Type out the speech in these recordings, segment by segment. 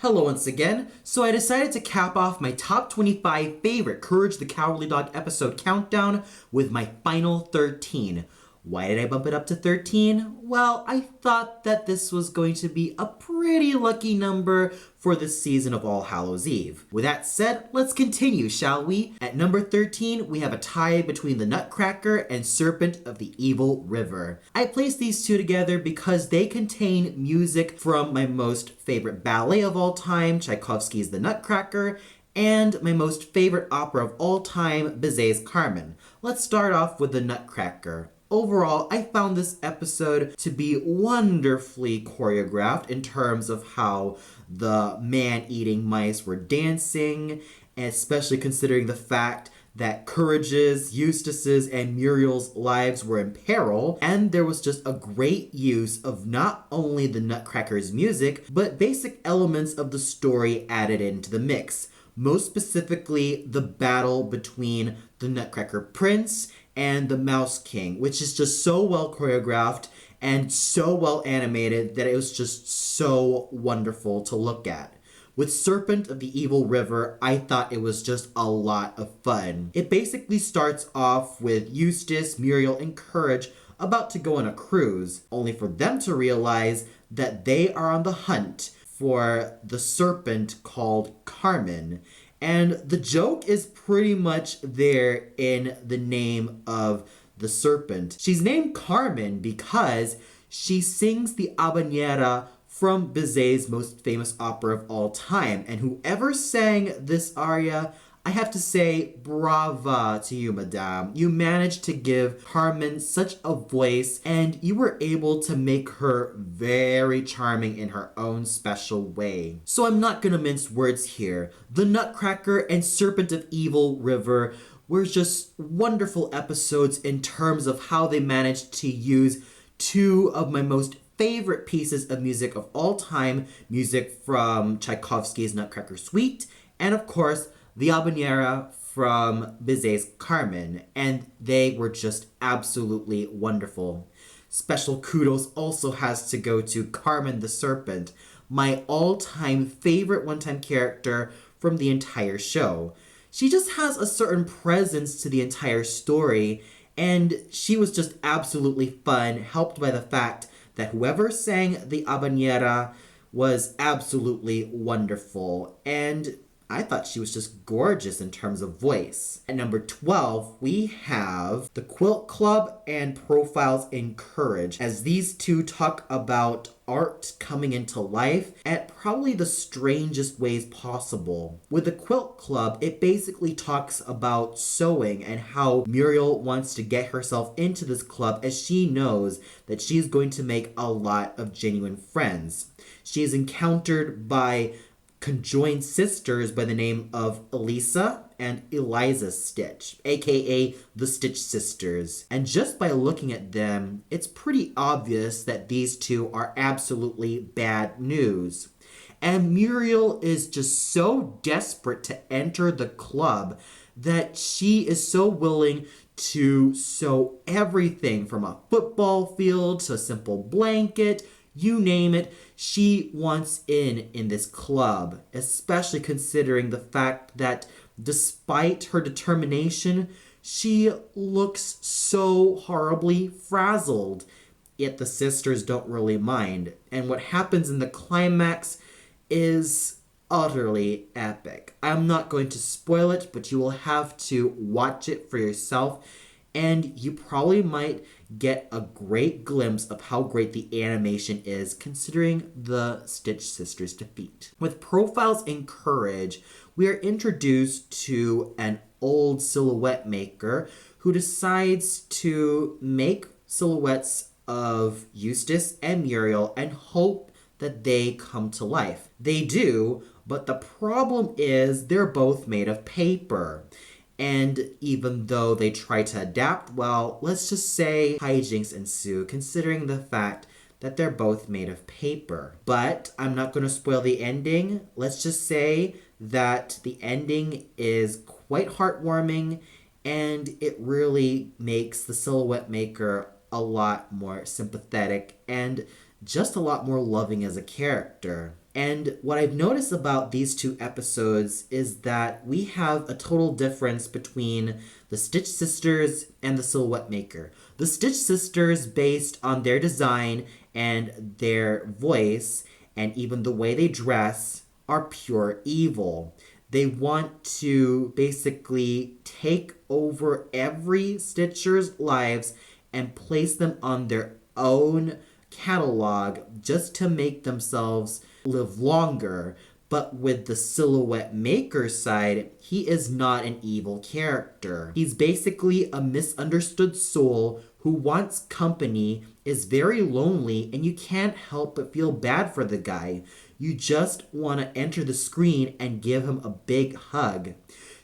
Hello once again. So I decided to cap off my top 25 favorite Courage the Cowardly Dog episode countdown with my final 13. Why did I bump it up to 13? Well, I thought that this was going to be a pretty lucky number for this season of All Hallows Eve. With that said, let's continue, shall we? At number 13, we have a tie between the Nutcracker and Serpent of the Evil River. I placed these two together because they contain music from my most favorite ballet of all time, Tchaikovsky's The Nutcracker, and my most favorite opera of all time, Bizet's Carmen. Let's start off with the Nutcracker. Overall, I found this episode to be wonderfully choreographed in terms of how the man-eating mice were dancing, especially considering the fact that Courage's, Eustace's, and Muriel's lives were in peril, and there was just a great use of not only the Nutcracker's music, but basic elements of the story added into the mix. Most specifically, the battle between the Nutcracker Prince and the Mouse King, which is just so well choreographed and so well animated that it was just so wonderful to look at. With Serpent of the Evil River, I thought it was just a lot of fun. It basically starts off with Eustace, Muriel, and Courage about to go on a cruise, only for them to realize that they are on the hunt for the serpent called Carmen. And the joke is pretty much there in the name of the serpent. She's named Carmen because she sings the habanera from Bizet's most famous opera of all time. And whoever sang this aria, I have to say, brava to you, madame. You managed to give Carmen such a voice, and you were able to make her very charming in her own special way. So I'm not gonna mince words here. The Nutcracker and Serpent of Evil River were just wonderful episodes in terms of how they managed to use two of my most favorite pieces of music of all time, music from Tchaikovsky's Nutcracker Suite, and of course, the habanera from Bizet's Carmen, and they were just absolutely wonderful. Special kudos also has to go to Carmen the Serpent, my all-time favorite one-time character from the entire show. She just has a certain presence to the entire story, and she was just absolutely fun, helped by the fact that whoever sang the habanera was absolutely wonderful, and I thought she was just gorgeous in terms of voice. At number 12, we have the Quilt Club and Profiles in Courage, as these two talk about art coming into life at probably the strangest ways possible. With the Quilt Club, it basically talks about sewing and how Muriel wants to get herself into this club as she knows that she's going to make a lot of genuine friends. She is encountered by conjoined sisters by the name of Elisa and Eliza Stitch, aka the Stitch Sisters. And just by looking at them, it's pretty obvious that these two are absolutely bad news. And Muriel is just so desperate to enter the club that she is so willing to sew everything from a football field to a simple blanket, you name it, she wants in this club, especially considering the fact that despite her determination, she looks so horribly frazzled. Yet the sisters don't really mind. And what happens in the climax is utterly epic. I'm not going to spoil it, but you will have to watch it for yourself. And you probably might get a great glimpse of how great the animation is considering the Stitch Sisters' defeat. With Profiles in Courage, we are introduced to an old silhouette maker who decides to make silhouettes of Eustace and Muriel and hope that they come to life. They do, but the problem is they're both made of paper. And even though they try to adapt, well, let's just say hijinks ensue, considering the fact that they're both made of paper. But I'm not going to spoil the ending. Let's just say that the ending is quite heartwarming, and it really makes the silhouette maker a lot more sympathetic and just a lot more loving as a character. And what I've noticed about these two episodes is that we have a total difference between the Stitch Sisters and the Silhouette Maker. The Stitch Sisters, based on their design and their voice, and even the way they dress, are pure evil. They want to basically take over every Stitcher's lives and place them on their own catalog just to make themselves live longer. But with the Silhouette Maker side, he is not an evil character. He's basically a misunderstood soul who wants company, is very lonely, and you can't help but feel bad for the guy. You just want to enter the screen and give him a big hug.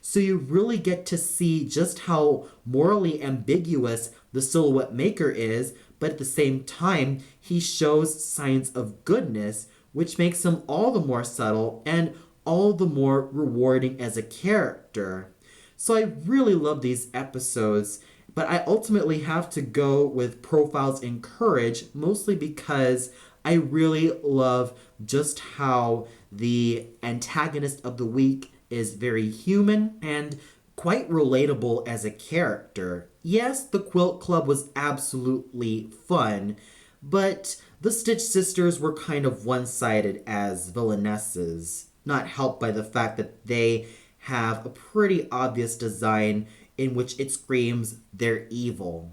So you really get to see just how morally ambiguous the Silhouette Maker is, but at the same time, he shows signs of goodness, which makes him all the more subtle and all the more rewarding as a character. So I really love these episodes, but I ultimately have to go with Profiles in Courage, mostly because I really love just how the antagonist of the week is very human and quite relatable as a character. Yes, the Quilt Club was absolutely fun, but the Stitch Sisters were kind of one-sided as villainesses, not helped by the fact that they have a pretty obvious design in which it screams they're evil.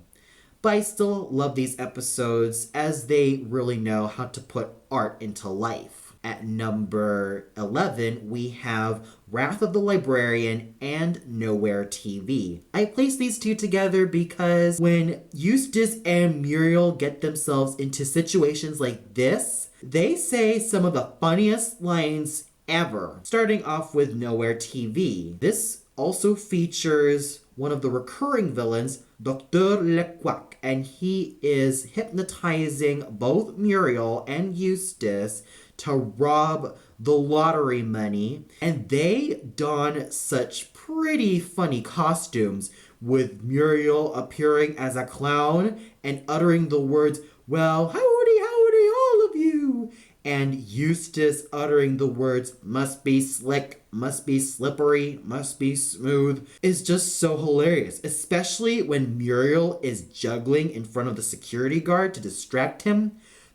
But I still love these episodes as they really know how to put art into life. At number 11, we have Wrath of the Librarian and Nowhere TV. I place these two together because when Eustace and Muriel get themselves into situations like this, they say some of the funniest lines ever. Starting off with Nowhere TV. This also features one of the recurring villains, Dr. Lequac, and he is hypnotizing both Muriel and Eustace to rob the lottery money, and they don such pretty funny costumes, with Muriel appearing as a clown and uttering the words, "Well, howdy, howdy, all of you," and Eustace uttering the words, "must be slick, must be slippery, must be smooth," is just so hilarious, especially when Muriel is juggling in front of the security guard to distract him.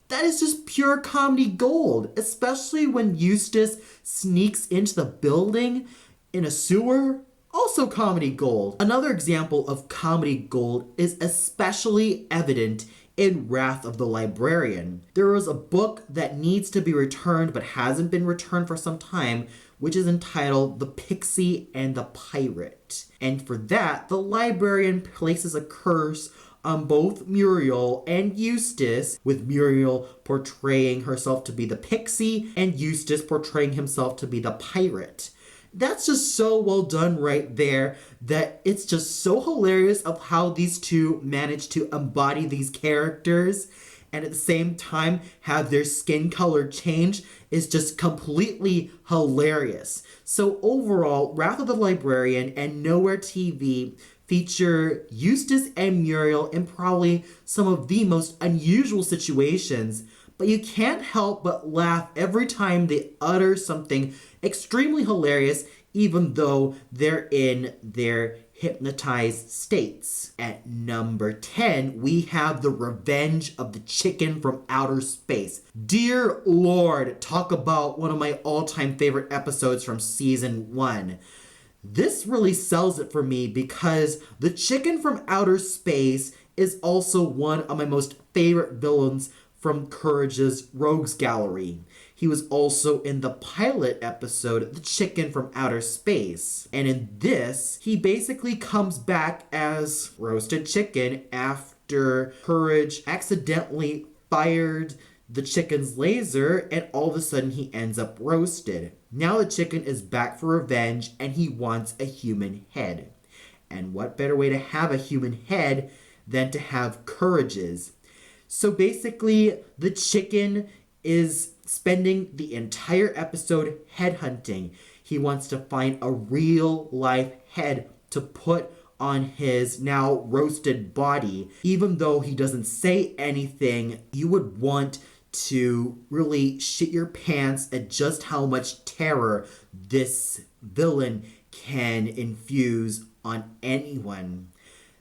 That is just pure comedy gold, especially when Eustace sneaks into the building in a sewer. Also comedy gold. Another example of comedy gold is especially evident in Wrath of the Librarian. There is a book that needs to be returned but hasn't been returned for some time, which is entitled The Pixie and the Pirate. And for that, the librarian places a curse on both Muriel and Eustace, with Muriel portraying herself to be the pixie and Eustace portraying himself to be the pirate. That's just so well done right there that it's just so hilarious of how these two manage to embody these characters and at the same time have their skin color change is just completely hilarious. So overall, Wrath of the Librarian and Nowhere TV feature Eustace and Muriel in probably some of the most unusual situations, but you can't help but laugh every time they utter something extremely hilarious, even though they're in their hypnotized states. At number 10, we have The Revenge of the Chicken from Outer Space. Dear Lord, talk about one of my all-time favorite episodes from season 1. This really sells it for me because the Chicken from Outer Space is also one of my most favorite villains from Courage's Rogues Gallery. He was also in the pilot episode, The Chicken from Outer Space. And in this, he basically comes back as roasted chicken after Courage accidentally fired the chicken's laser, and all of a sudden he ends up roasted. Now the chicken is back for revenge and he wants a human head. And what better way to have a human head than to have Courage's? So basically, the chicken is spending the entire episode headhunting. He wants to find a real life head to put on his now roasted body. Even though he doesn't say anything, you would want to really shit your pants at just how much terror this villain can infuse on anyone.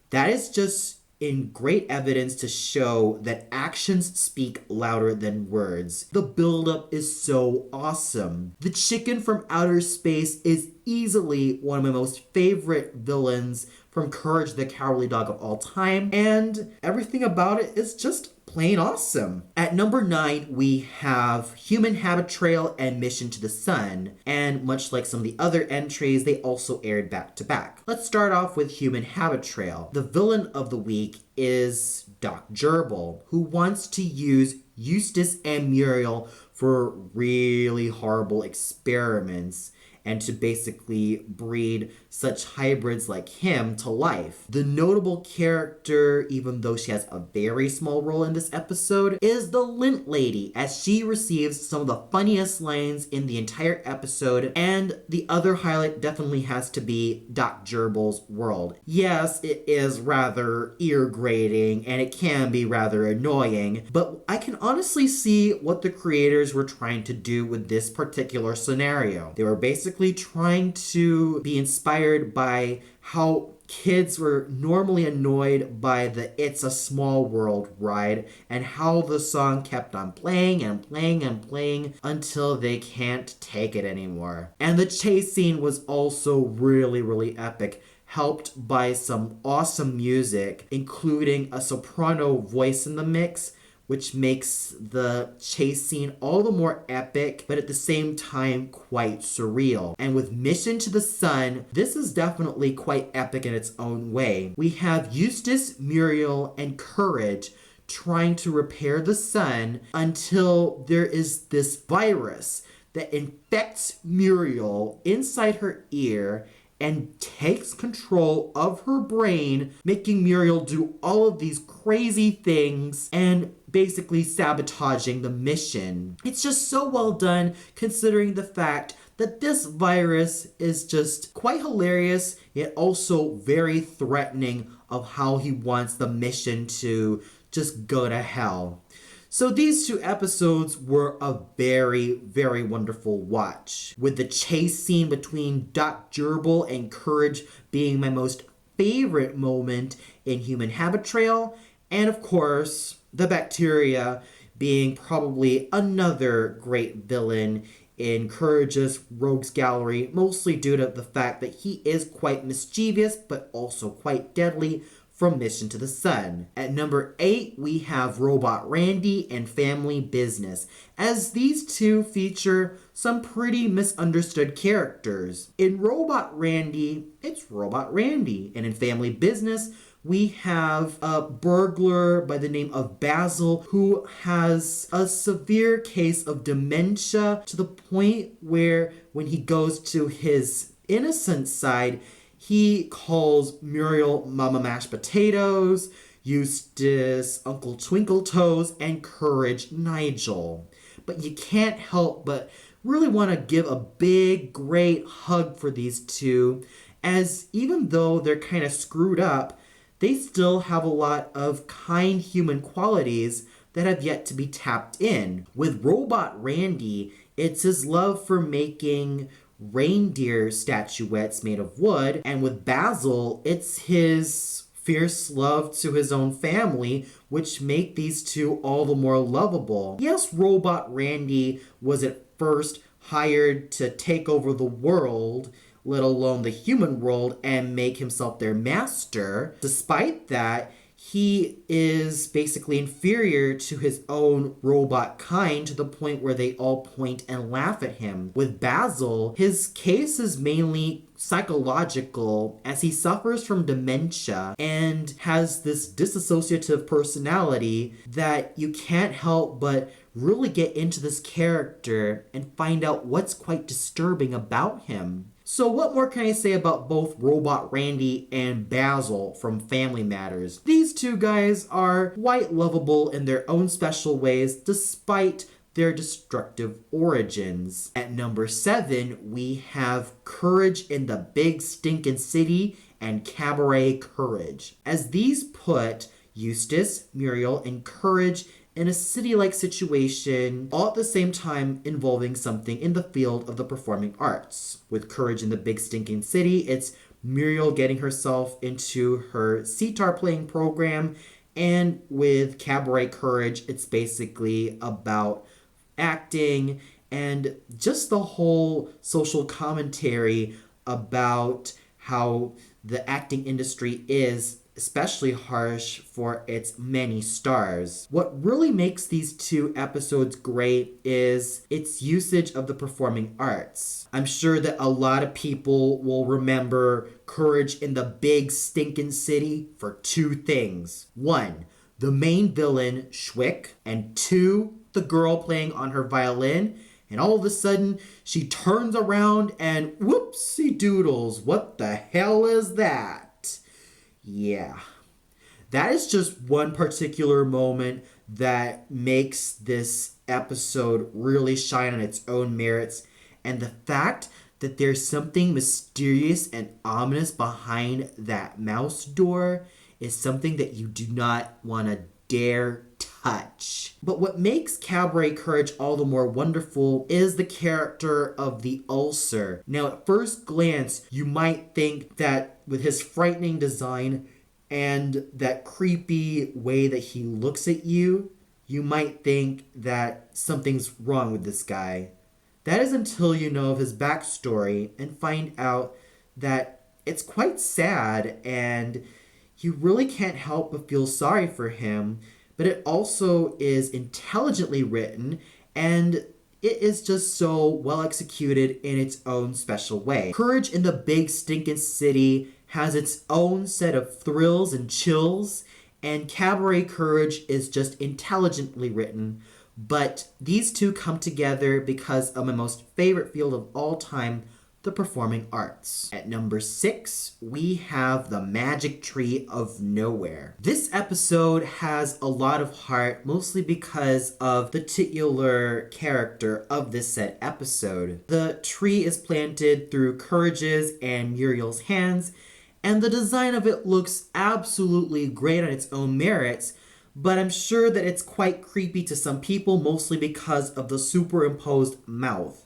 That is just in great evidence to show that actions speak louder than words. The buildup is so awesome. The chicken from outer space is easily one of my most favorite villains from Courage the Cowardly Dog of all time, and everything about it is just plain awesome. At number 9, we have Human Habit Trail and Mission to the Sun, and much like some of the other entries, they also aired back to back. Let's start off with Human Habit Trail. The villain of the week is Doc Gerbil, who wants to use Eustace and Muriel for really horrible experiments and to basically breed such hybrids like him to life. The notable character, even though she has a very small role in this episode, is the Lint Lady, as she receives some of the funniest lines in the entire episode, and the other highlight definitely has to be Doc Gerbil's world. Yes, it is rather ear-grating, and it can be rather annoying, but I can honestly see what the creators were trying to do with this particular scenario. They were basically trying to be inspired by how kids were normally annoyed by the It's a Small World ride and how the song kept on playing and playing and playing until they can't take it anymore. And the chase scene was also really, really epic, helped by some awesome music, including a soprano voice in the mix, which makes the chase scene all the more epic, but at the same time quite surreal. And with Mission to the Sun, this is definitely quite epic in its own way. We have Eustace, Muriel, and Courage trying to repair the sun until there is this virus that infects Muriel inside her ear and takes control of her brain, making Muriel do all of these crazy things and basically sabotaging the mission. It's just so well done, considering the fact that this virus is just quite hilarious, yet also very threatening of how he wants the mission to just go to hell. So these two episodes were a very, very wonderful watch, with the chase scene between Doc Gerbil and Courage being my most favorite moment in Human Habit Trail, and of course, the bacteria being probably another great villain in Courage's Rogues Gallery, mostly due to the fact that he is quite mischievous but also quite deadly from Mission to the Sun. At number 8, we have Robot Randy and Family Business, as these two feature some pretty misunderstood characters. In Robot Randy, it's Robot Randy, and in Family Business, we have a burglar by the name of Basil who has a severe case of dementia to the point where when he goes to his innocent side, he calls Muriel Mama Mashed Potatoes, Eustace Uncle Twinkle Toes, and Courage Nigel. But you can't help but really want to give a big, great hug for these two, as even though they're kind of screwed up, they still have a lot of kind human qualities that have yet to be tapped in. With Robot Randy, it's his love for making reindeer statuettes made of wood, and with Basil, it's his fierce love to his own family, which make these two all the more lovable. Yes, Robot Randy was at first hired to take over the world, let alone the human world, and make himself their master. Despite that, he is basically inferior to his own robot kind to the point where they all point and laugh at him. With Basil, his case is mainly psychological, as he suffers from dementia and has this dissociative personality that you can't help but really get into this character and find out what's quite disturbing about him. So what more can I say about both Robot Randy and Basil from Family Matters? These two guys are quite lovable in their own special ways despite their destructive origins. At number 7, we have Courage in the Big Stinkin' City and Cabaret Courage, as these put Eustace, Muriel, and Courage in a city-like situation, all at the same time involving something in the field of the performing arts. With Courage in the Big Stinking City, it's Muriel getting herself into her sitar playing program, and with Cabaret Courage, it's basically about acting and just the whole social commentary about how the acting industry is especially harsh for its many stars. What really makes these two episodes great is its usage of the performing arts. I'm sure that a lot of people will remember Courage in the Big Stinkin' City for two things. One, the main villain, Schwick, and two, the girl playing on her violin, and all of a sudden, she turns around and whoopsie doodles, what the hell is that? Yeah. That is just one particular moment that makes this episode really shine on its own merits, and the fact that there's something mysterious and ominous behind that mouse door is something that you do not want to dare touch. But what makes Cabaret Courage all the more wonderful is the character of the ulcer. Now, at first glance, you might think that with his frightening design and that creepy way that he looks at you, you might think that something's wrong with this guy. That is until you know of his backstory and find out that it's quite sad, and you really can't help but feel sorry for him, but it also is intelligently written, and it is just so well executed in its own special way. Courage in the Big Stinkin' City has its own set of thrills and chills, and Cabaret Courage is just intelligently written, but these two come together because of my most favorite field of all time, the performing arts. At number 6, we have The Magic Tree of Nowhere. This episode has a lot of heart, mostly because of the titular character of this said episode. The tree is planted through Courage's and Muriel's hands, and the design of it looks absolutely great on its own merits, but I'm sure that it's quite creepy to some people, mostly because of the superimposed mouth.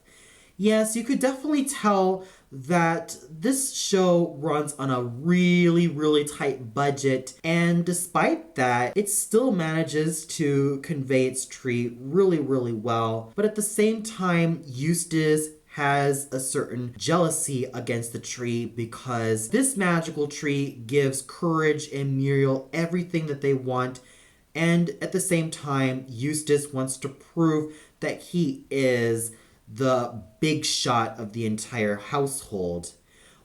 Yes, you could definitely tell that this show runs on a really, really tight budget, and despite that, it still manages to convey its tree really, really well. But at the same time, Eustace has a certain jealousy against the tree because this magical tree gives Courage and Muriel everything that they want, and at the same time, Eustace wants to prove that he is the big shot of the entire household.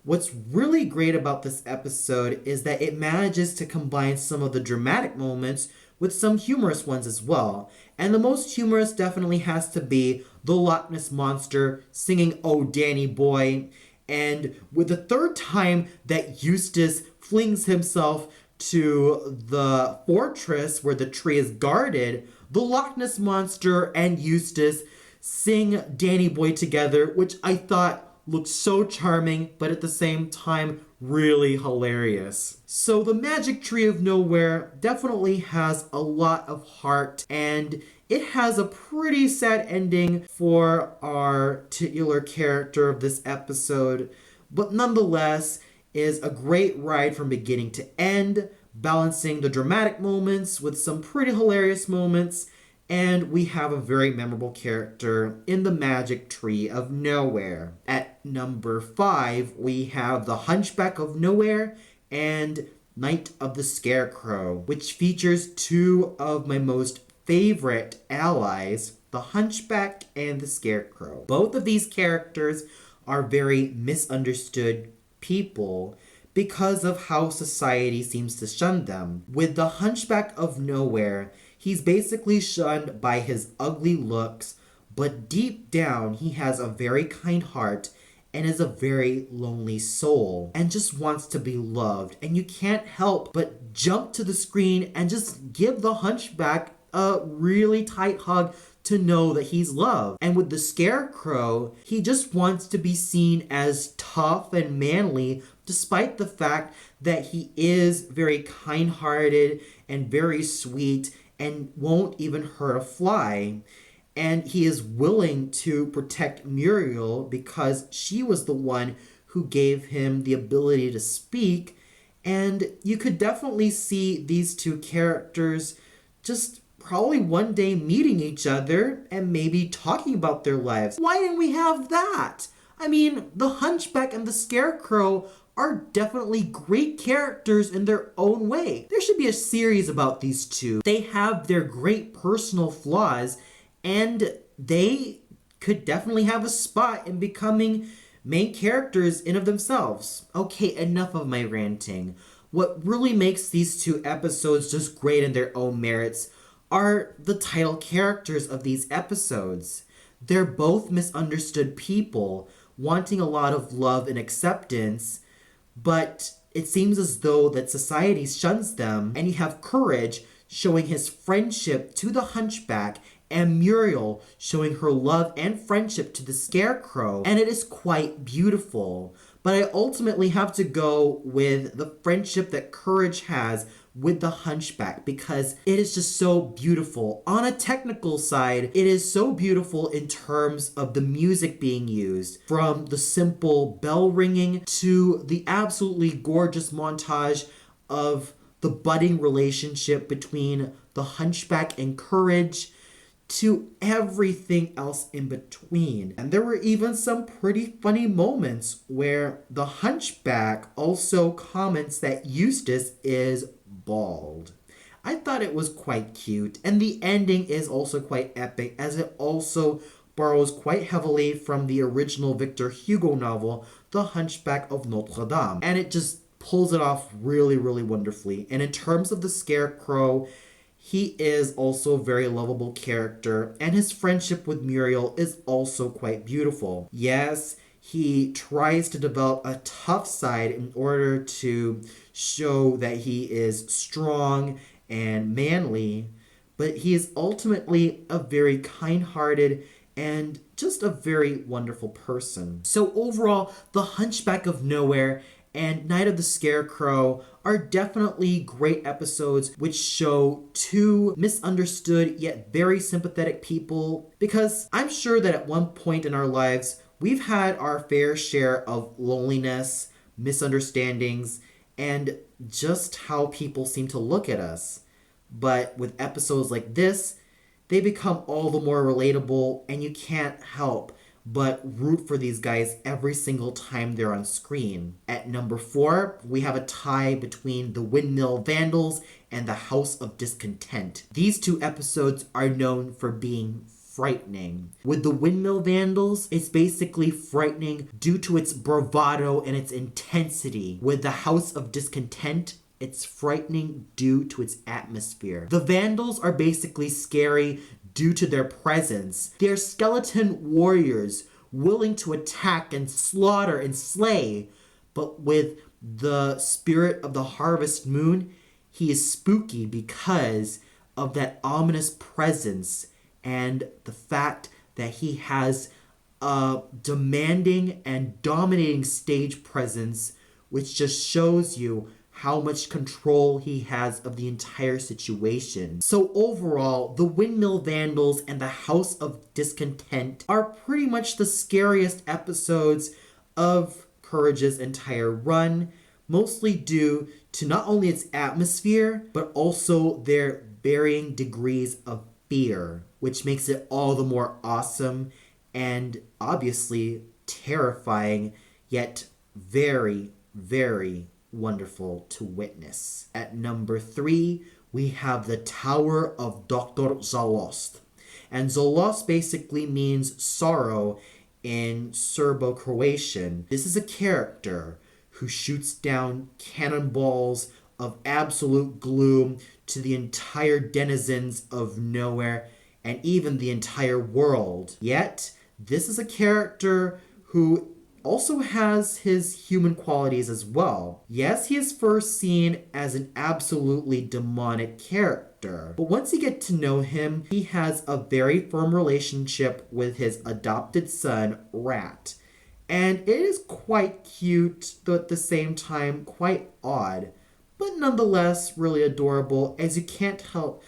What's really great about this episode is that it manages to combine some of the dramatic moments with some humorous ones as well. And the most humorous definitely has to be the Loch Ness Monster singing "Oh Danny Boy." And with the third time that Eustace flings himself to the fortress where the tree is guarded, the Loch Ness Monster and Eustace sing Danny Boy together, which I thought looked so charming, but at the same time, really hilarious. So The Magic Tree of Nowhere definitely has a lot of heart, and it has a pretty sad ending for our titular character of this episode, but nonetheless is a great ride from beginning to end, balancing the dramatic moments with some pretty hilarious moments. And we have a very memorable character in The Magic Tree of Nowhere. At number 5, we have The Hunchback of Nowhere and Night of the Scarecrow, which features two of my most favorite allies, the Hunchback and the Scarecrow. Both of these characters are very misunderstood people because of how society seems to shun them. With the Hunchback of Nowhere, he's basically shunned by his ugly looks, but deep down he has a very kind heart and is a very lonely soul and just wants to be loved. And you can't help but jump to the screen and just give the Hunchback a really tight hug to know that he's loved. And with the Scarecrow, he just wants to be seen as tough and manly, despite the fact that he is very kind-hearted and very sweet and won't even hurt a fly. And he is willing to protect Muriel because she was the one who gave him the ability to speak. And you could definitely see these two characters just probably one day meeting each other and maybe talking about their lives. Why didn't we have that? I mean, the Hunchback and the Scarecrow are definitely great characters in their own way. There should be a series about these two. They have their great personal flaws, and they could definitely have a spot in becoming main characters in of themselves. Okay, enough of my ranting. What really makes these two episodes just great in their own merits are the title characters of these episodes. They're both misunderstood people, wanting a lot of love and acceptance, but it seems as though that society shuns them. And you have Courage showing his friendship to the Hunchback, and Muriel showing her love and friendship to the Scarecrow, and it is quite beautiful. But I ultimately have to go with the friendship that Courage has with the Hunchback because it is just so beautiful. On a technical side, it is so beautiful in terms of the music being used, from the simple bell ringing to the absolutely gorgeous montage of the budding relationship between the Hunchback and Courage, to everything else in between. And there were even some pretty funny moments where the Hunchback also comments that Eustace is bald. I thought it was quite cute, and the ending is also quite epic, as it also borrows quite heavily from the original Victor Hugo novel, The Hunchback of Notre Dame, and it just pulls it off really, really wonderfully. And in terms of the Scarecrow, he is also a very lovable character, and his friendship with Muriel is also quite beautiful. Yes, he tries to develop a tough side in order to show that he is strong and manly, but he is ultimately a very kind-hearted and just a very wonderful person. So overall, The Hunchback of Nowhere and Night of the Scarecrow are definitely great episodes which show two misunderstood yet very sympathetic people, because I'm sure that at one point in our lives we've had our fair share of loneliness, misunderstandings, and just how people seem to look at us. But with episodes like this, they become all the more relatable, and you can't help but root for these guys every single time they're on screen. At number 4, we have a tie between the Windmill Vandals and the House of Discontent. These two episodes are known for being frightening. With the Windmill Vandals, it's basically frightening due to its bravado and its intensity. With the House of Discontent, it's frightening due to its atmosphere. The Vandals are basically scary due to their presence. They're skeleton warriors willing to attack and slaughter and slay. But with the spirit of the harvest moon, he is spooky because of that ominous presence and the fact that he has a demanding and dominating stage presence, which just shows you how much control he has of the entire situation. So overall, the Windmill Vandals and the House of Discontent are pretty much the scariest episodes of Courage's entire run, mostly due to not only its atmosphere, but also their varying degrees of fear, which makes it all the more awesome and obviously terrifying, yet very, very wonderful to witness. At number 3, we have the Tower of Dr. Zalost. And Zalost basically means sorrow in Serbo-Croatian. This is a character who shoots down cannonballs of absolute gloom to the entire denizens of Nowhere and even the entire world. Yet, this is a character who also has his human qualities as well. Yes, he is first seen as an absolutely demonic character, but once you get to know him, he has a very firm relationship with his adopted son, Rat. And it is quite cute, though at the same time quite odd, but nonetheless really adorable, as you can't help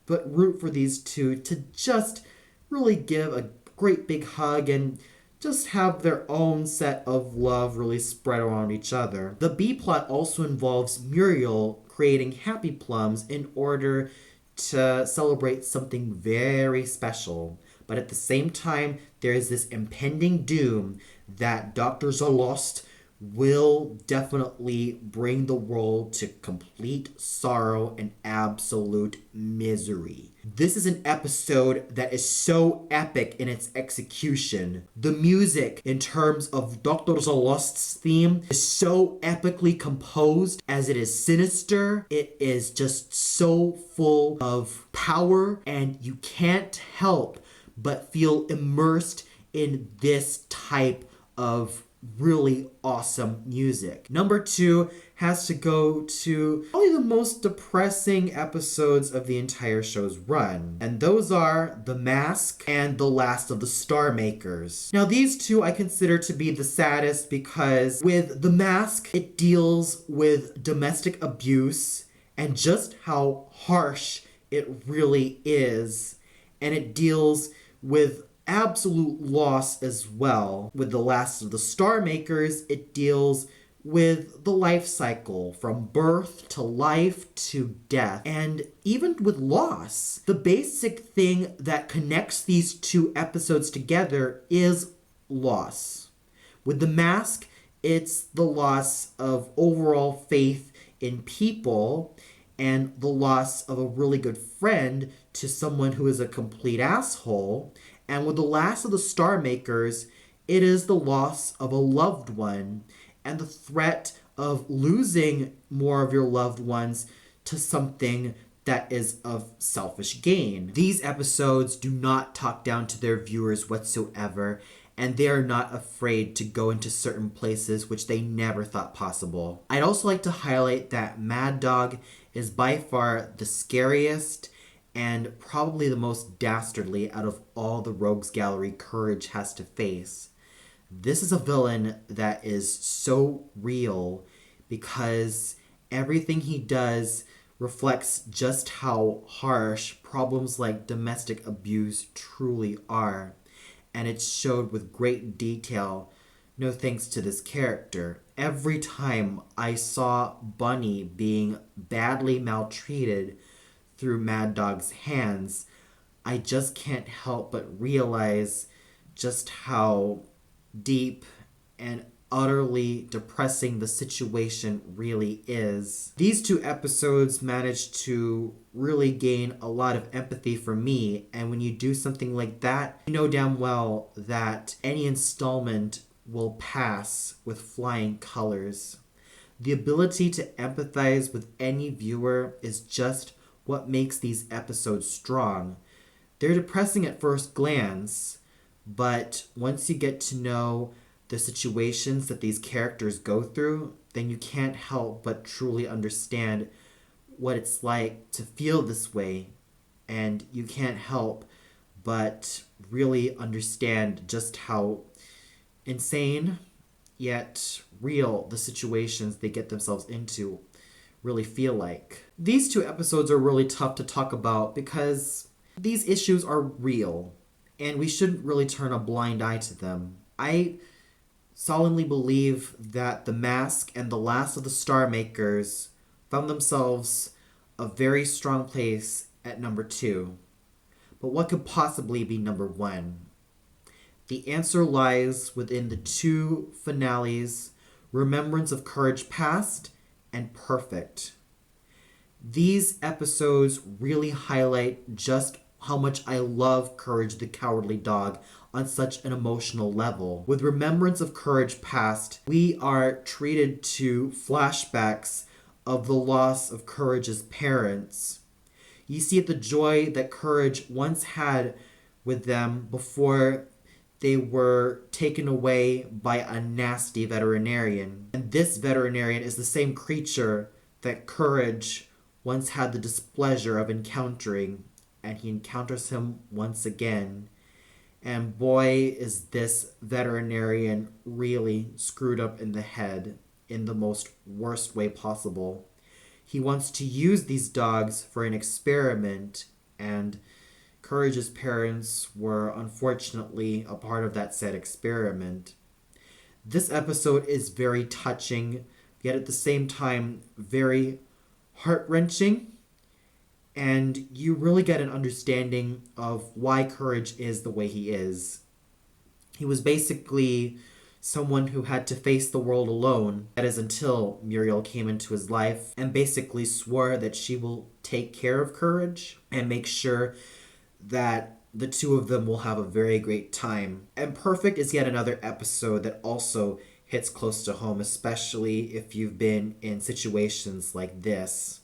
but root for these two to just really give a great big hug and just have their own set of love really spread around each other. The B plot also involves Muriel creating happy plums in order to celebrate something very special. But at the same time, there is this impending doom that Dr. Zolost will definitely bring the world to complete sorrow and absolute misery. This is an episode that is so epic in its execution. The music, in terms of Dr. Zolost's theme, is so epically composed as it is sinister. It is just so full of power, and you can't help but feel immersed in this type of really awesome music. Number 2 has to go to probably the most depressing episodes of the entire show's run, and those are The Mask and The Last of the Star Makers. Now these two I consider to be the saddest because with The Mask, it deals with domestic abuse and just how harsh it really is, and it deals with absolute loss as well. With The Last of the Star Makers, it deals with the life cycle from birth to life to death, and even with loss. The basic thing that connects these two episodes together is loss. With The Mask, it's the loss of overall faith in people and the loss of a really good friend to someone who is a complete asshole. And with The Last of the Star Makers, it is the loss of a loved one and the threat of losing more of your loved ones to something that is of selfish gain. These episodes do not talk down to their viewers whatsoever, and they are not afraid to go into certain places which they never thought possible. I'd also like to highlight that Mad Dog is by far the scariest and probably the most dastardly out of all the Rogues Gallery Courage has to face. This is a villain that is so real because everything he does reflects just how harsh problems like domestic abuse truly are. And it's showed with great detail, no thanks to this character. Every time I saw Bunny being badly maltreated through Mad Dog's hands, I just can't help but realize just how deep and utterly depressing the situation really is. These two episodes managed to really gain a lot of empathy for me, and when you do something like that, you know damn well that any installment will pass with flying colors. The ability to empathize with any viewer is just what makes these episodes strong. They're depressing at first glance, but once you get to know the situations that these characters go through, then you can't help but truly understand what it's like to feel this way, and you can't help but really understand just how insane yet real the situations they get themselves into really feel like. These two episodes are really tough to talk about because these issues are real and we shouldn't really turn a blind eye to them. I solemnly believe that The Mask and The Last of the Star Makers found themselves a very strong place at number 2. But what could possibly be number 1? The answer lies within the two finales, Remembrance of Courage Past and Perfect. These episodes really highlight just how much I love Courage the Cowardly Dog on such an emotional level. With Remembrance of Courage Past, we are treated to flashbacks of the loss of Courage's parents. You see the joy that Courage once had with them before they were taken away by a nasty veterinarian. And this veterinarian is the same creature that Courage once had the displeasure of encountering, and he encounters him once again. And boy, is this veterinarian really screwed up in the head in the most worst way possible. He wants to use these dogs for an experiment, and Courage's parents were unfortunately a part of that said experiment. This episode is very touching, yet at the same time very heart-wrenching, and you really get an understanding of why Courage is the way he is. He was basically someone who had to face the world alone. That is until Muriel came into his life and basically swore that she will take care of Courage and make sure that the two of them will have a very great time. And Perfect is yet another episode that also hits close to home, especially if you've been in situations like this.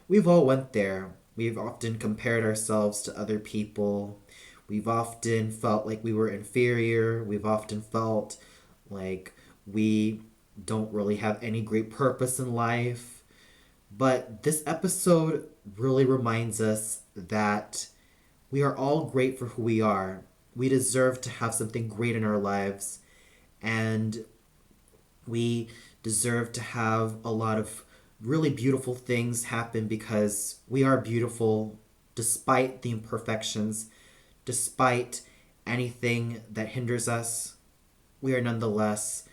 We've all went there. We've often compared ourselves to other people. We've often felt like we were inferior. We've often felt like we don't really have any great purpose in life. But this episode really reminds us that we are all great for who we are. We deserve to have something great in our lives. And we deserve to have a lot of really beautiful things happen because we are beautiful despite the imperfections, despite anything that hinders us. We are nonetheless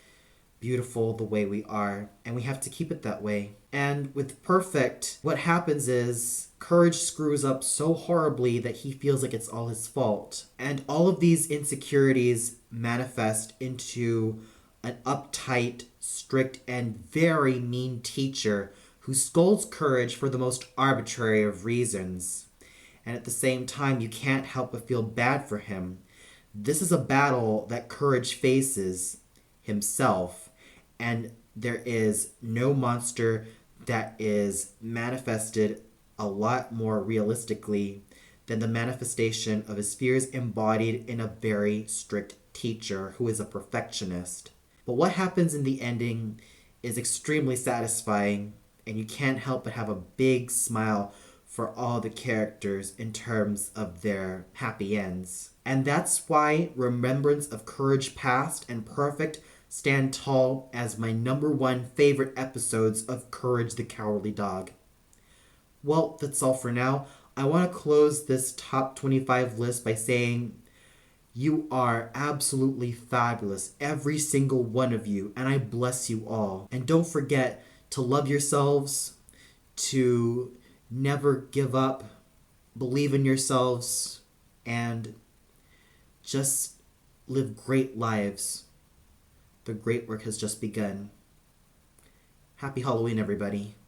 beautiful the way we are, and we have to keep it that way. And with Perfect, what happens is Courage screws up so horribly that he feels like it's all his fault. And all of these insecurities manifest into an uptight, strict, and very mean teacher who scolds Courage for the most arbitrary of reasons. And at the same time, you can't help but feel bad for him. This is a battle that Courage faces himself, and there is no monster that is manifested a lot more realistically than the manifestation of his fears embodied in a very strict teacher who is a perfectionist. But what happens in the ending is extremely satisfying, and you can't help but have a big smile for all the characters in terms of their happy ends. And that's why Remembrance of Courage Past and Perfect stand tall as my number one favorite episodes of Courage the Cowardly Dog. Well, that's all for now. I want to close this top 25 list by saying you are absolutely fabulous, every single one of you, and I bless you all. And don't forget to love yourselves, to never give up, believe in yourselves, and just live great lives. The great work has just begun. Happy Halloween, everybody.